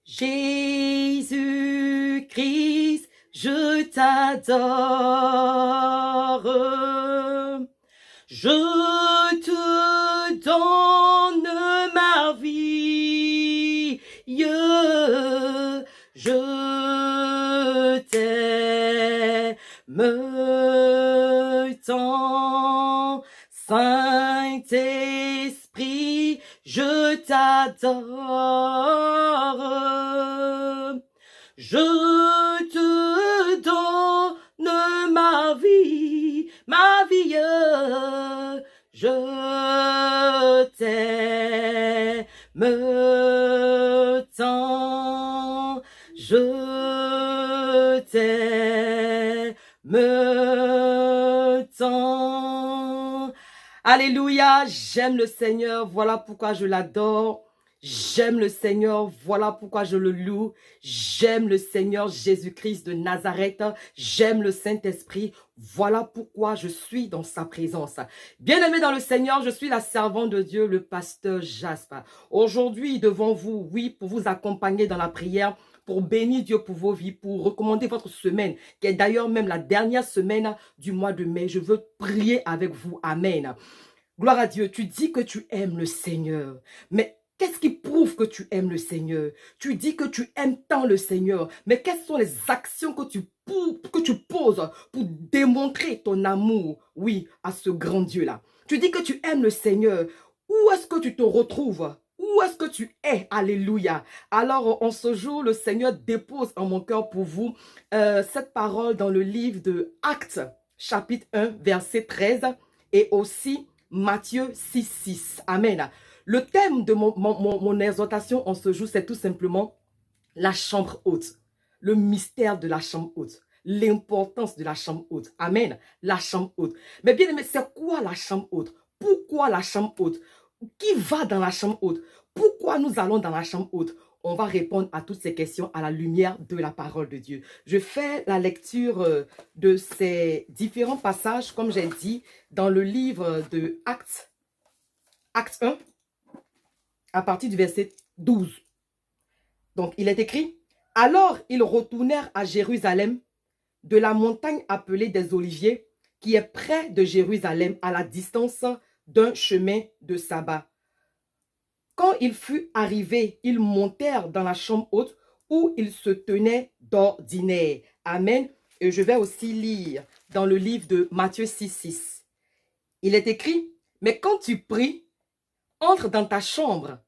Jésus-Christ, je t'adore. Je te donne ma vie. Je t'aime tant. Saint-Esprit, je t'adore. Je te donne ma vie, je t'aime tant, je t'aime tant. Alléluia, j'aime le Seigneur, voilà pourquoi je l'adore. J'aime le Seigneur, voilà pourquoi je le loue. J'aime le Seigneur Jésus-Christ de Nazareth. J'aime le Saint-Esprit, voilà pourquoi je suis dans sa présence. Bien-aimé dans le Seigneur, je suis la servante de Dieu, le pasteur Jasper. Aujourd'hui, devant vous, oui, pour vous accompagner dans la prière, pour bénir Dieu pour vos vies, pour recommander votre semaine, qui est d'ailleurs même la dernière semaine du mois de mai. Je veux prier avec vous. Amen. Gloire à Dieu, tu dis que tu aimes le Seigneur, mais qu'est-ce qui prouve que tu aimes le Seigneur? Tu dis que tu aimes tant le Seigneur, mais quelles sont les actions que tu poses pour démontrer ton amour, oui, à ce grand Dieu-là? Tu dis que tu aimes le Seigneur. Où est-ce que tu te retrouves? Où est-ce que tu es? Alléluia. Alors, en ce jour, le Seigneur dépose en mon cœur pour vous cette parole dans le livre de Actes, chapitre 1, verset 13, et aussi Matthieu 6, 6. Amen. Le thème de mon exhortation en ce jour, c'est tout simplement la chambre haute. Le mystère de la chambre haute. L'importance de la chambre haute. Amen. La chambre haute. Mais bien aimé, c'est quoi la chambre haute? Pourquoi la chambre haute? Qui va dans la chambre haute? Pourquoi nous allons dans la chambre haute? On va répondre à toutes ces questions à la lumière de la parole de Dieu. Je fais la lecture de ces différents passages, comme j'ai dit, dans le livre de Actes 1, à partir du verset 12. Donc, il est écrit, « Alors, ils retournèrent à Jérusalem, de la montagne appelée des Oliviers, qui est près de Jérusalem, à la distance d'un chemin de sabbat. Quand il fut arrivé, ils montèrent dans la chambre haute où ils se tenaient d'ordinaire. » Amen. Et je vais aussi lire dans le livre de Matthieu 6, 6. Il est écrit, « Mais quand tu pries, entre dans ta chambre,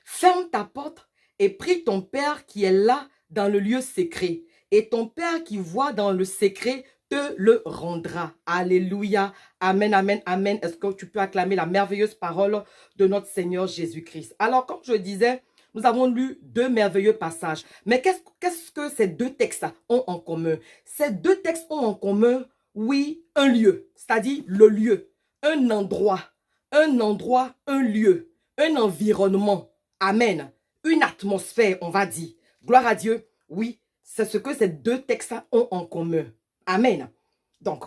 ferme ta porte et prie ton Père qui est là dans le lieu secret. Et ton Père qui voit dans le secret te le rendra. » Alléluia. Amen, amen, amen. Est-ce que tu peux acclamer la merveilleuse parole de notre Seigneur Jésus-Christ? Alors, comme je disais, nous avons lu deux merveilleux passages. Mais qu'est-ce que ces deux textes ont en commun? Ces deux textes ont en commun, oui, un lieu, c'est-à-dire le lieu, un endroit, un lieu, un environnement. Amen. Une atmosphère, on va dire. Gloire à Dieu. Oui, c'est ce que ces deux textes ont en commun. Amen. Donc,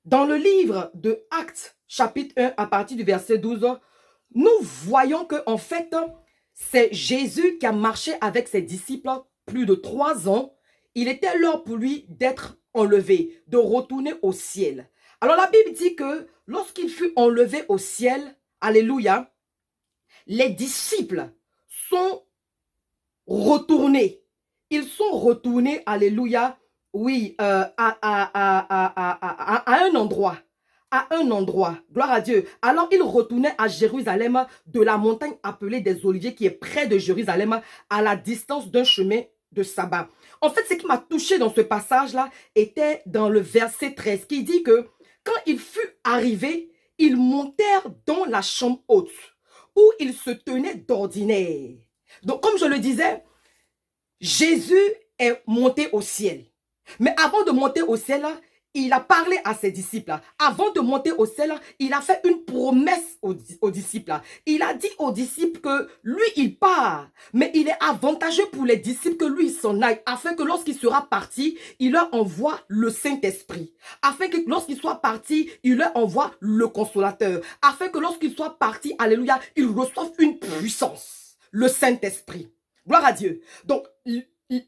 dans le livre de Actes, chapitre 1, à partir du verset 12, nous voyons que en fait, c'est Jésus qui a marché avec ses disciples plus de 3 ans. Il était l'heure pour lui d'être enlevé, de retourner au ciel. Alors la Bible dit que lorsqu'il fut enlevé au ciel, alléluia, les disciples sont retournés. Ils sont retournés, alléluia, oui, à un endroit. À un endroit, gloire à Dieu. Alors ils retournaient à Jérusalem, de la montagne appelée des Oliviers, qui est près de Jérusalem, à la distance d'un chemin de sabbat. En fait, ce qui m'a touché dans ce passage-là était dans le verset 13, qui dit que quand il fut arrivé, ils montèrent dans la chambre haute, où ils se tenaient d'ordinaire. Donc, comme je le disais, Jésus est monté au ciel. Mais avant de monter au ciel, il a parlé à ses disciples. Avant de monter au ciel, il a fait une promesse aux disciples. Il a dit aux disciples que lui, il part. Mais il est avantageux pour les disciples que lui, il s'en aille. Afin que lorsqu'il sera parti, il leur envoie le Saint-Esprit. Afin que lorsqu'il soit parti, il leur envoie le Consolateur. Afin que lorsqu'il soit parti, alléluia, ils reçoivent une puissance. le Saint-Esprit. Gloire à Dieu. Donc,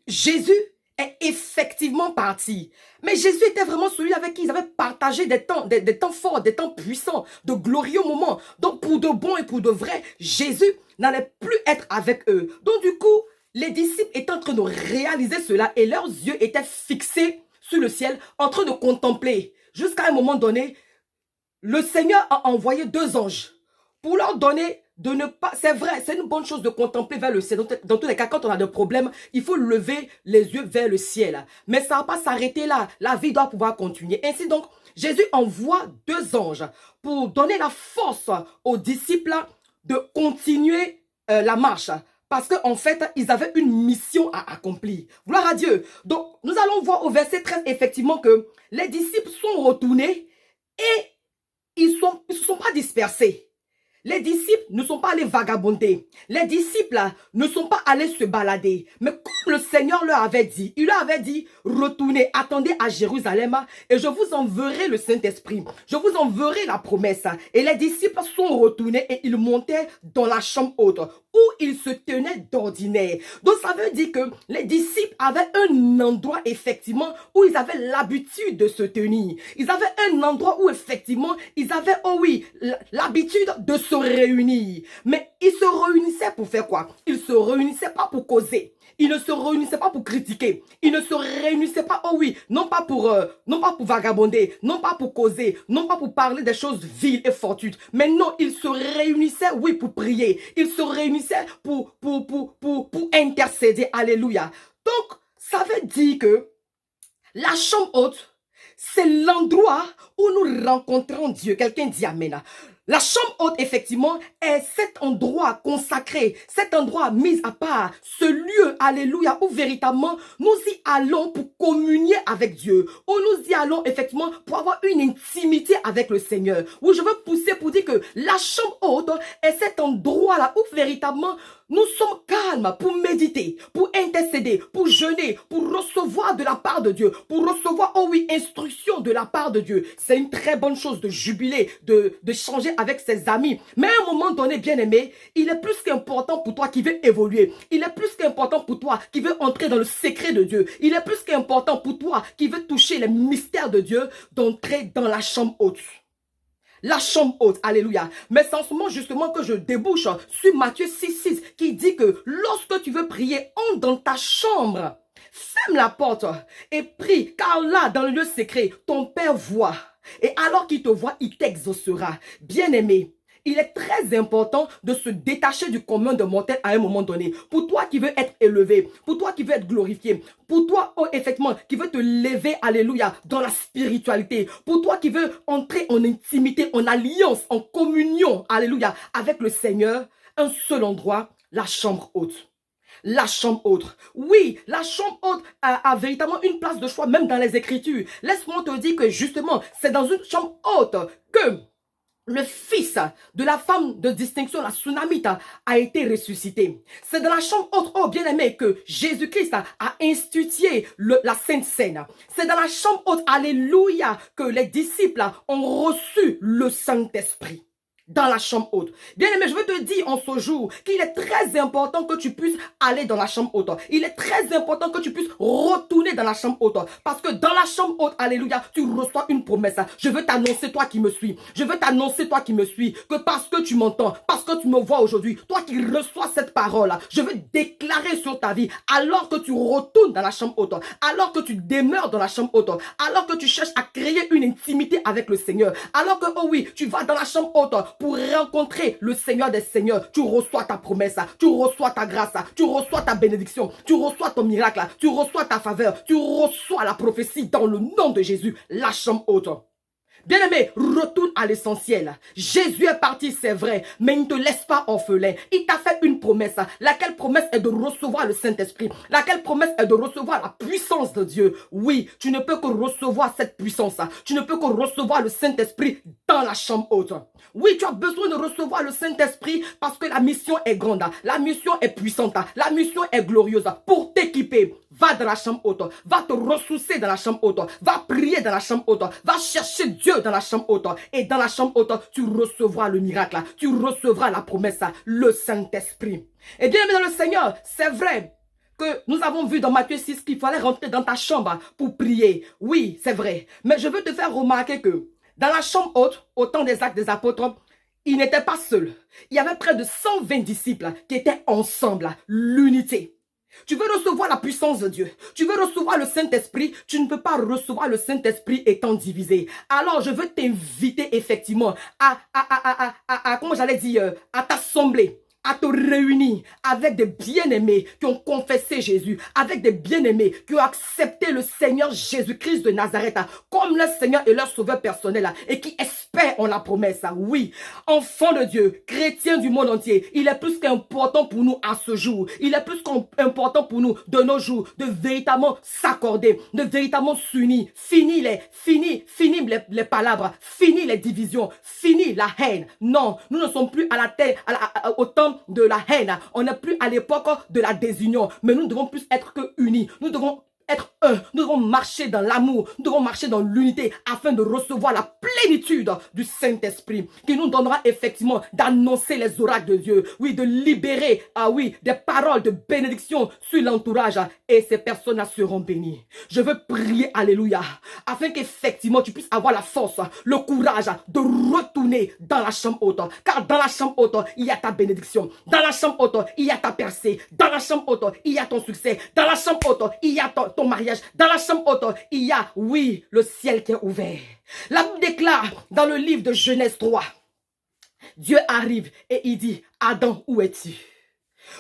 Jésus est effectivement parti. Mais Jésus était vraiment celui avec qui ils avaient partagé des temps forts, des temps puissants, de glorieux moments. Donc, pour de bon et pour de vrai, Jésus n'allait plus être avec eux. Donc, du coup, les disciples étaient en train de réaliser cela et leurs yeux étaient fixés sur le ciel, en train de contempler. Jusqu'à un moment donné, le Seigneur a envoyé 2 anges pour leur donner de ne pas... C'est vrai, c'est une bonne chose de contempler vers le ciel. Dans tous les cas, quand on a des problèmes, il faut lever les yeux vers le ciel. Mais ça ne va pas s'arrêter là. La vie doit pouvoir continuer. Ainsi donc, Jésus envoie 2 anges pour donner la force aux disciples de continuer la marche. Parce qu'en fait, ils avaient une mission à accomplir. Gloire à Dieu. Donc, nous allons voir au verset 13, effectivement, que les disciples sont retournés et ils ne se sont pas dispersés. Les disciples ne sont pas allés vagabonder. Les disciples ne sont pas allés se balader. Mais comme le Seigneur leur avait dit, il leur avait dit, retournez, attendez à Jérusalem et je vous enverrai le Saint-Esprit. Je vous enverrai la promesse. Et les disciples sont retournés et ils montaient dans la chambre haute où ils se tenaient d'ordinaire. Donc ça veut dire que les disciples avaient un endroit effectivement où ils avaient l'habitude de se tenir. Ils avaient un endroit où effectivement ils avaient, oh oui, l'habitude de se réunir. Mais ils se réunissaient pour faire quoi? Ils se réunissaient pas pour causer. Ils ne se réunissaient pas pour critiquer. Ils ne se réunissaient pas, oh oui, non pas pour vagabonder, non pas pour causer, non pas pour parler des choses viles et fortuites. Mais non, ils se réunissaient, oui, pour prier. Ils se réunissaient pour intercéder. Alléluia. Donc, ça veut dire que la chambre haute, c'est l'endroit où nous rencontrons Dieu. Quelqu'un dit Amen. La chambre haute, effectivement, est cet endroit consacré, cet endroit mis à part, ce lieu, alléluia, où véritablement nous y allons pour communier avec Dieu, où nous y allons effectivement pour avoir une intimité avec le Seigneur. Où je veux pousser pour dire que la chambre haute est cet endroit-là où véritablement nous sommes calmes pour méditer, pour intercéder, pour jeûner, pour recevoir de la part de Dieu, pour recevoir, oh oui, instruction de la part de Dieu. C'est une très bonne chose de jubiler, de changer avec ses amis. Mais à un moment donné, bien aimé, il est plus qu'important pour toi qui veux évoluer. Il est plus qu'important pour toi qui veux entrer dans le secret de Dieu. Il est plus qu'important pour toi qui veux toucher les mystères de Dieu d'entrer dans la chambre haute. La chambre haute, alléluia. Mais c'est en ce moment justement que je débouche sur Matthieu 6,6 qui dit que lorsque tu veux prier, entre dans ta chambre, ferme la porte et prie, car là, dans le lieu secret, ton Père voit. Et alors qu'il te voit, il t'exaucera. Bien-aimé, il est très important de se détacher du commun de mortel à un moment donné. Pour toi qui veux être élevé, pour toi qui veux être glorifié, pour toi, oh, effectivement, qui veut te lever, alléluia, dans la spiritualité, pour toi qui veux entrer en intimité, en alliance, en communion, alléluia, avec le Seigneur, un seul endroit, la chambre haute. La chambre haute. Oui, la chambre haute a véritablement une place de choix, même dans les Écritures. Laisse-moi te dire que justement, c'est dans une chambre haute que le fils de la femme de distinction, la Sunamite, a été ressuscité. C'est dans la chambre haute, oh bien-aimé, que Jésus-Christ a institué la Sainte Seine. C'est dans la chambre haute, alléluia, que les disciples ont reçu le Saint-Esprit. Dans la chambre haute. Bien aimé, je veux te dire en ce jour qu'il est très important que tu puisses aller dans la chambre haute. Il est très important que tu puisses retourner dans la chambre haute. Parce que dans la chambre haute, alléluia, tu reçois une promesse. Je veux t'annoncer, toi qui me suis. Je veux t'annoncer, toi qui me suis, que parce que tu m'entends, parce que tu me vois aujourd'hui, toi qui reçois cette parole, je veux déclarer sur ta vie, alors que tu retournes dans la chambre haute, alors que tu demeures dans la chambre haute, alors que tu cherches à créer une intimité avec le Seigneur, alors que, oh oui, tu vas dans la chambre haute, pour rencontrer le Seigneur des Seigneurs, tu reçois ta promesse, tu reçois ta grâce, tu reçois ta bénédiction, tu reçois ton miracle, tu reçois ta faveur, tu reçois la prophétie dans le nom de Jésus, la chambre haute. Bien-aimé, retourne à l'essentiel. Jésus est parti, c'est vrai, mais il ne te laisse pas orphelin. Il t'a fait une promesse. Laquelle promesse est de recevoir le Saint-Esprit. Laquelle promesse est de recevoir la puissance de Dieu. Oui, tu ne peux que recevoir cette puissance. Tu ne peux que recevoir le Saint-Esprit dans la chambre haute. Oui, tu as besoin de recevoir le Saint-Esprit parce que la mission est grande. La mission est puissante. La mission est glorieuse pour t'équiper. Va dans la chambre haute. Va te ressourcer dans la chambre haute. Va prier dans la chambre haute. Va chercher Dieu dans la chambre haute. Et dans la chambre haute, tu recevras le miracle. Tu recevras la promesse, le Saint-Esprit. Et bien aimé dans le Seigneur, c'est vrai que nous avons vu dans Matthieu 6 qu'il fallait rentrer dans ta chambre pour prier. Oui, c'est vrai. Mais je veux te faire remarquer que dans la chambre haute, au temps des Actes des Apôtres, il n'était pas seul. Il y avait près de 120 disciples qui étaient ensemble, l'unité. Tu veux recevoir la puissance de Dieu. Tu veux recevoir le Saint-Esprit. Tu ne peux pas recevoir le Saint-Esprit étant divisé. Alors, je veux t'inviter effectivement comment j'allais dire, à t'assembler, à te réunir avec des bien-aimés qui ont confessé Jésus, avec des bien-aimés qui ont accepté le Seigneur Jésus-Christ de Nazareth comme leur Seigneur et leur sauveur personnel et qui espèrent en la promesse. Oui, enfants de Dieu, chrétiens du monde entier, il est plus qu'important pour nous à ce jour, il est plus qu'important pour nous de nos jours de véritablement s'accorder, de véritablement s'unir, fini les palabres, fini les divisions, fini la haine. Non, nous ne sommes plus à la tête, au temps de la haine. On n'est plus à l'époque de la désunion, mais nous devons plus être que unis. Nous devons être un. Nous devons marcher dans l'amour. Nous devons marcher dans l'unité afin de recevoir la plénitude du Saint-Esprit qui nous donnera effectivement d'annoncer les oracles de Dieu. Oui, de libérer, des paroles de bénédiction sur l'entourage et ces personnes seront bénies. Je veux prier, alléluia, afin qu'effectivement tu puisses avoir la force, le courage de retourner dans la chambre haute. Car dans la chambre haute, il y a ta bénédiction. Dans la chambre haute, il y a ta percée. Dans la chambre haute, il y a ton succès. Dans la chambre haute, il y a ton mariage. Dans la chambre haute, il y a, oui, le ciel qui est ouvert. La Bible déclare dans le livre de Genèse 3, Dieu arrive et il dit, Adam, où es-tu?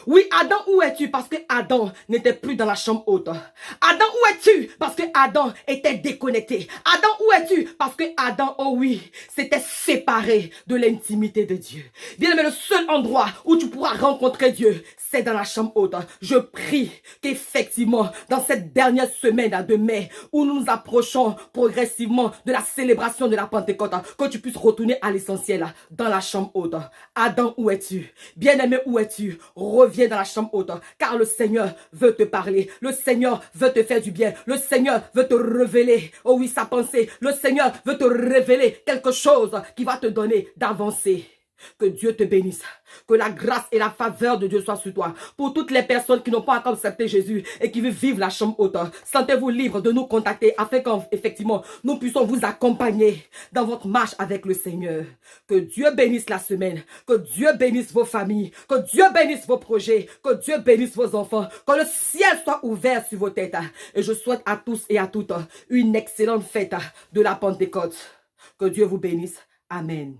Oui, Adam, où es-tu? Parce que Adam n'était plus dans la chambre haute. Adam, où es-tu? Parce que Adam était déconnecté. Adam, où es-tu? Parce que Adam, oh oui, s'était séparé de l'intimité de Dieu. Bien aimé, le seul endroit où tu pourras rencontrer Dieu, c'est dans la chambre haute. Je prie qu'effectivement, dans cette dernière semaine de mai, où nous nous approchons progressivement de la célébration de la Pentecôte, que tu puisses retourner à l'essentiel, dans la chambre haute. Adam, où es-tu? Bien-aimé, où es-tu? Reviens dans la chambre haute, car le Seigneur veut te parler. Le Seigneur veut te faire du bien. Le Seigneur veut te révéler, oh oui, sa pensée. Le Seigneur veut te révéler quelque chose qui va te donner d'avancer. Que Dieu te bénisse. Que la grâce et la faveur de Dieu soient sur toi. Pour toutes les personnes qui n'ont pas encore accepté Jésus et qui veulent vivre la chambre haute, sentez-vous libre de nous contacter afin qu'effectivement nous puissions vous accompagner dans votre marche avec le Seigneur. Que Dieu bénisse la semaine. Que Dieu bénisse vos familles. Que Dieu bénisse vos projets. Que Dieu bénisse vos enfants. Que le ciel soit ouvert sur vos têtes. Et je souhaite à tous et à toutes une excellente fête de la Pentecôte. Que Dieu vous bénisse. Amen.